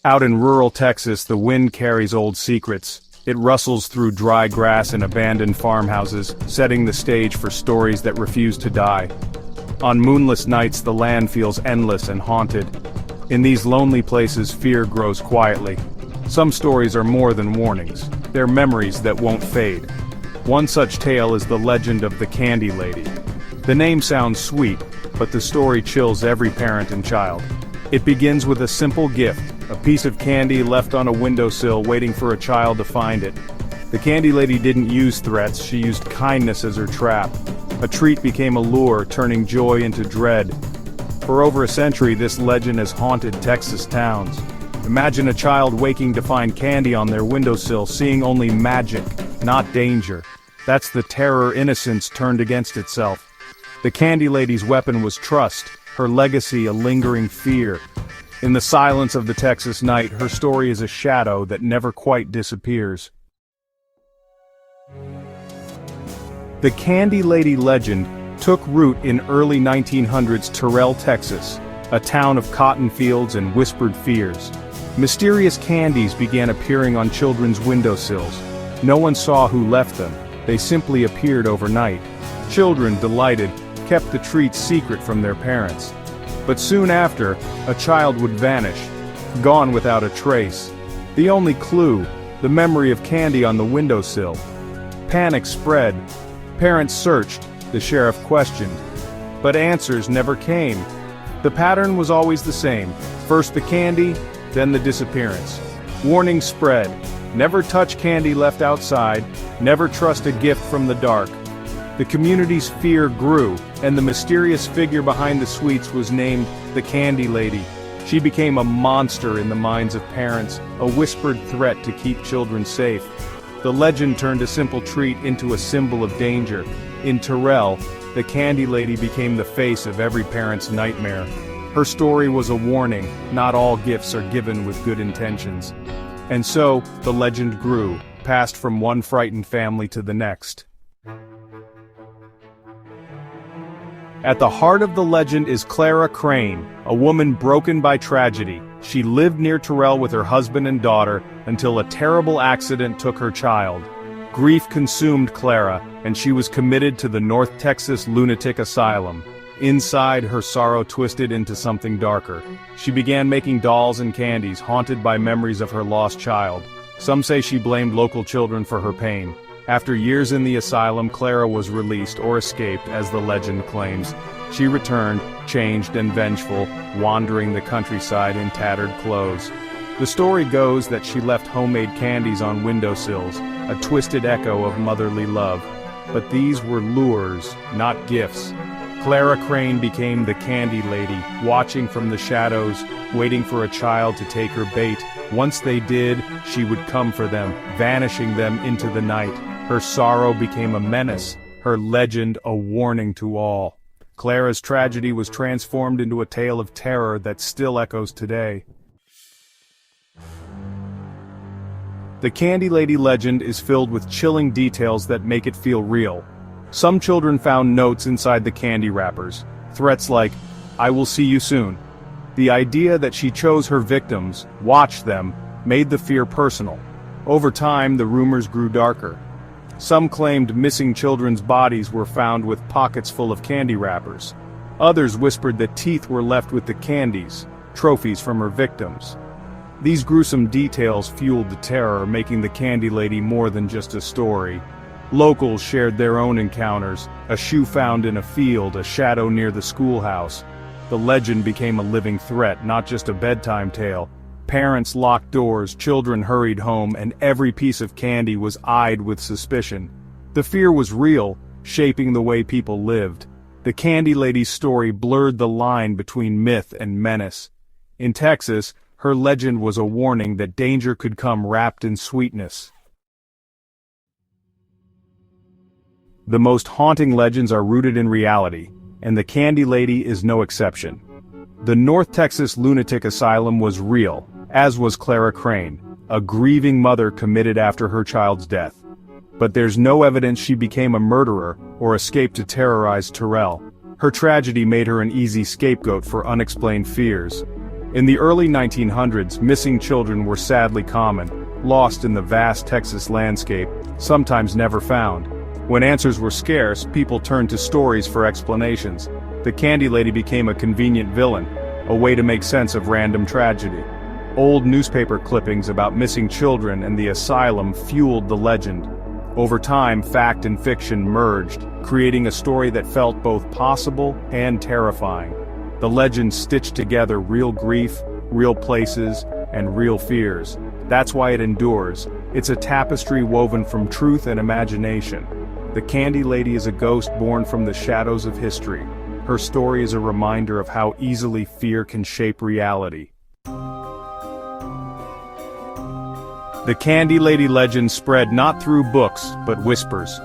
Out in rural Texas, the wind carries old secrets. It rustles through dry grass and abandoned farmhouses, setting the stage for stories that refuse to die. On moonless nights, the land feels endless and haunted. In these lonely places, fear grows quietly. Some stories are more than warnings. They're memories that won't fade. One such tale is the legend of the Candy Lady. The name sounds sweet, but the story chills every parent and child. It begins with a simple gift, a piece of candy left on a windowsill waiting for a child to find it. The Candy Lady didn't use threats, she used kindness as her trap. A treat became a lure, turning joy into dread. For over a century, this legend has haunted Texas towns. Imagine a child waking to find candy on their windowsill, seeing only magic, not danger. That's the terror innocence turned against itself. The Candy Lady's weapon was trust, her legacy a lingering fear. In the silence of the Texas night, her story is a shadow that never quite disappears. The Candy Lady legend took root in early 1900s Terrell, Texas, a town of cotton fields and whispered fears. Mysterious candies began appearing on children's windowsills. No one saw who left them, they simply appeared overnight. Children, delighted, kept the treats secret from their parents. But soon after, a child would vanish, gone without a trace. The only clue, the memory of candy on the windowsill. Panic spread. Parents searched, the sheriff questioned. But answers never came. The pattern was always the same. First the candy, then the disappearance. Warnings spread. Never touch candy left outside, never trust a gift from the dark. The community's fear grew, and the mysterious figure behind the sweets was named the Candy Lady. She became a monster in the minds of parents, a whispered threat to keep children safe. The legend turned a simple treat into a symbol of danger. In Terrell, the Candy Lady became the face of every parent's nightmare. Her story was a warning, not all gifts are given with good intentions. And so, the legend grew, passed from one frightened family to the next. At the heart of the legend is Clara Crane, a woman broken by tragedy. She lived near Terrell with her husband and daughter until a terrible accident took her child. Grief consumed Clara, and she was committed to the North Texas Lunatic Asylum. Inside, her sorrow twisted into something darker. She began making dolls and candies, haunted by memories of her lost child. Some say she blamed local children for her pain. After years in the asylum, Clara was released or escaped, as the legend claims. She returned, changed and vengeful, wandering the countryside in tattered clothes. The story goes that she left homemade candies on windowsills, a twisted echo of motherly love. But these were lures, not gifts. Clara Crane became the Candy Lady, watching from the shadows, waiting for a child to take her bait. Once they did, she would come for them, vanishing them into the night. Her sorrow became a menace, her legend a warning to all. Clara's tragedy was transformed into a tale of terror that still echoes today. The Candy Lady legend is filled with chilling details that make it feel real. Some children found notes inside the candy wrappers, threats like, "I will see you soon." The idea that she chose her victims, watched them, made the fear personal. Over time, the rumors grew darker. Some claimed missing children's bodies were found with pockets full of candy wrappers. Others whispered that teeth were left with the candies, trophies from her victims. These gruesome details fueled the terror, making the Candy Lady more than just a story. Locals shared their own encounters, a shoe found in a field, a shadow near the schoolhouse. The legend became a living threat, not just a bedtime tale. Parents locked doors, children hurried home, and every piece of candy was eyed with suspicion. The fear was real, shaping the way people lived. The Candy Lady's story blurred the line between myth and menace. In Texas, her legend was a warning that danger could come wrapped in sweetness. The most haunting legends are rooted in reality, and the Candy Lady is no exception. The North Texas Lunatic Asylum was real, as was Clara Crane, a grieving mother committed after her child's death. But there's no evidence she became a murderer or escaped to terrorize Terrell. Her tragedy made her an easy scapegoat for unexplained fears. In the early 1900s, missing children were sadly common, lost in the vast Texas landscape, sometimes never found. When answers were scarce, people turned to stories for explanations. The Candy Lady became a convenient villain, a way to make sense of random tragedy. Old newspaper clippings about missing children and the asylum fueled the legend. Over time, fact and fiction merged, creating a story that felt both possible and terrifying. The legend stitched together real grief, real places, and real fears. That's why it endures. It's a tapestry woven from truth and imagination. The Candy Lady is a ghost born from the shadows of history. Her story is a reminder of how easily fear can shape reality. The Candy Lady legend spread not through books, but whispers.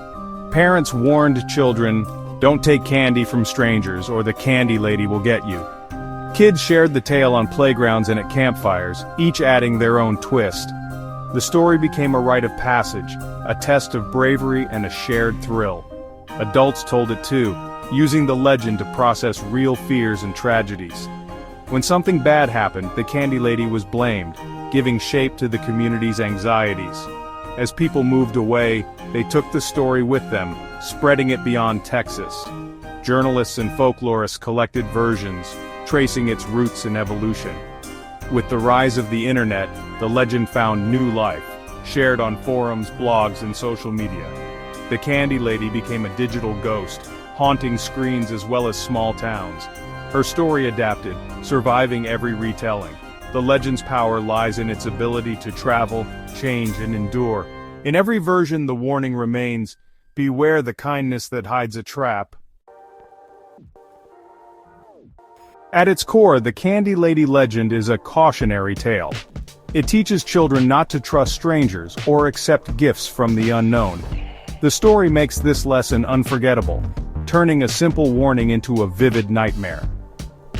Parents warned children, "Don't take candy from strangers or the Candy Lady will get you." Kids shared the tale on playgrounds and at campfires, each adding their own twist. The story became a rite of passage, a test of bravery and a shared thrill. Adults told it too, using the legend to process real fears and tragedies. When something bad happened, the Candy Lady was blamed, giving shape to the community's anxieties. As people moved away, they took the story with them, spreading it beyond Texas. Journalists and folklorists collected versions, tracing its roots and evolution. With the rise of the internet, the legend found new life, shared on forums, blogs, and social media. The Candy Lady became a digital ghost, haunting screens as well as small towns. Her story adapted, surviving every retelling. The legend's power lies in its ability to travel, change, and endure. In every version, the warning remains, beware the kindness that hides a trap. At its core, the Candy Lady legend is a cautionary tale. It teaches children not to trust strangers or accept gifts from the unknown. The story makes this lesson unforgettable, turning a simple warning into a vivid nightmare.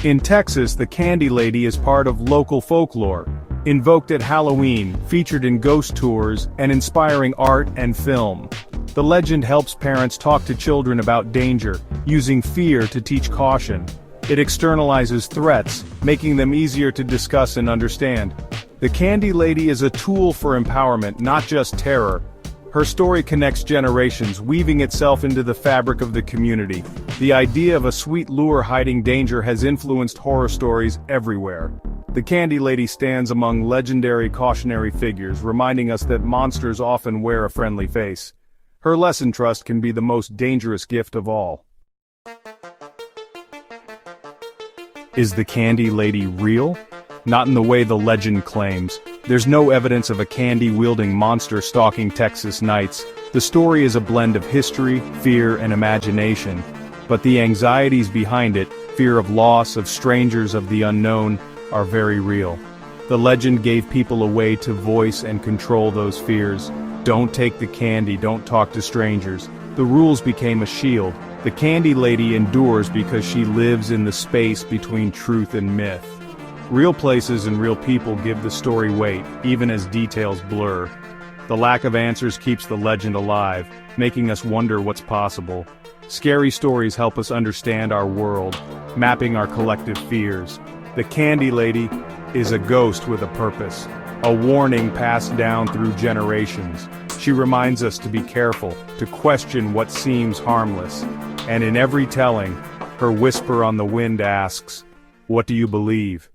In Texas, the Candy Lady is part of local folklore, invoked at Halloween, featured in ghost tours, and inspiring art and film. The legend helps parents talk to children about danger, using fear to teach caution. It externalizes threats, making them easier to discuss and understand. The Candy Lady is a tool for empowerment, not just terror. Her story connects generations, weaving itself into the fabric of the community. The idea of a sweet lure hiding danger has influenced horror stories everywhere. The Candy Lady stands among legendary cautionary figures, reminding us that monsters often wear a friendly face. Her lesson trust can be the most dangerous gift of all. Is the Candy Lady real? Not in the way the legend claims. There's no evidence of a candy-wielding monster stalking Texas nights. The story is a blend of history, fear, and imagination. But the anxieties behind it, fear of loss, of strangers, of the unknown, are very real. The legend gave people a way to voice and control those fears. Don't take the candy, don't talk to strangers. The rules became a shield. The Candy Lady endures because she lives in the space between truth and myth. Real places and real people give the story weight, even as details blur. The lack of answers keeps the legend alive, making us wonder what's possible. Scary stories help us understand our world, mapping our collective fears. The Candy Lady is a ghost with a purpose, a warning passed down through generations. She reminds us to be careful, to question what seems harmless. And in every telling, her whisper on the wind asks, "What do you believe?"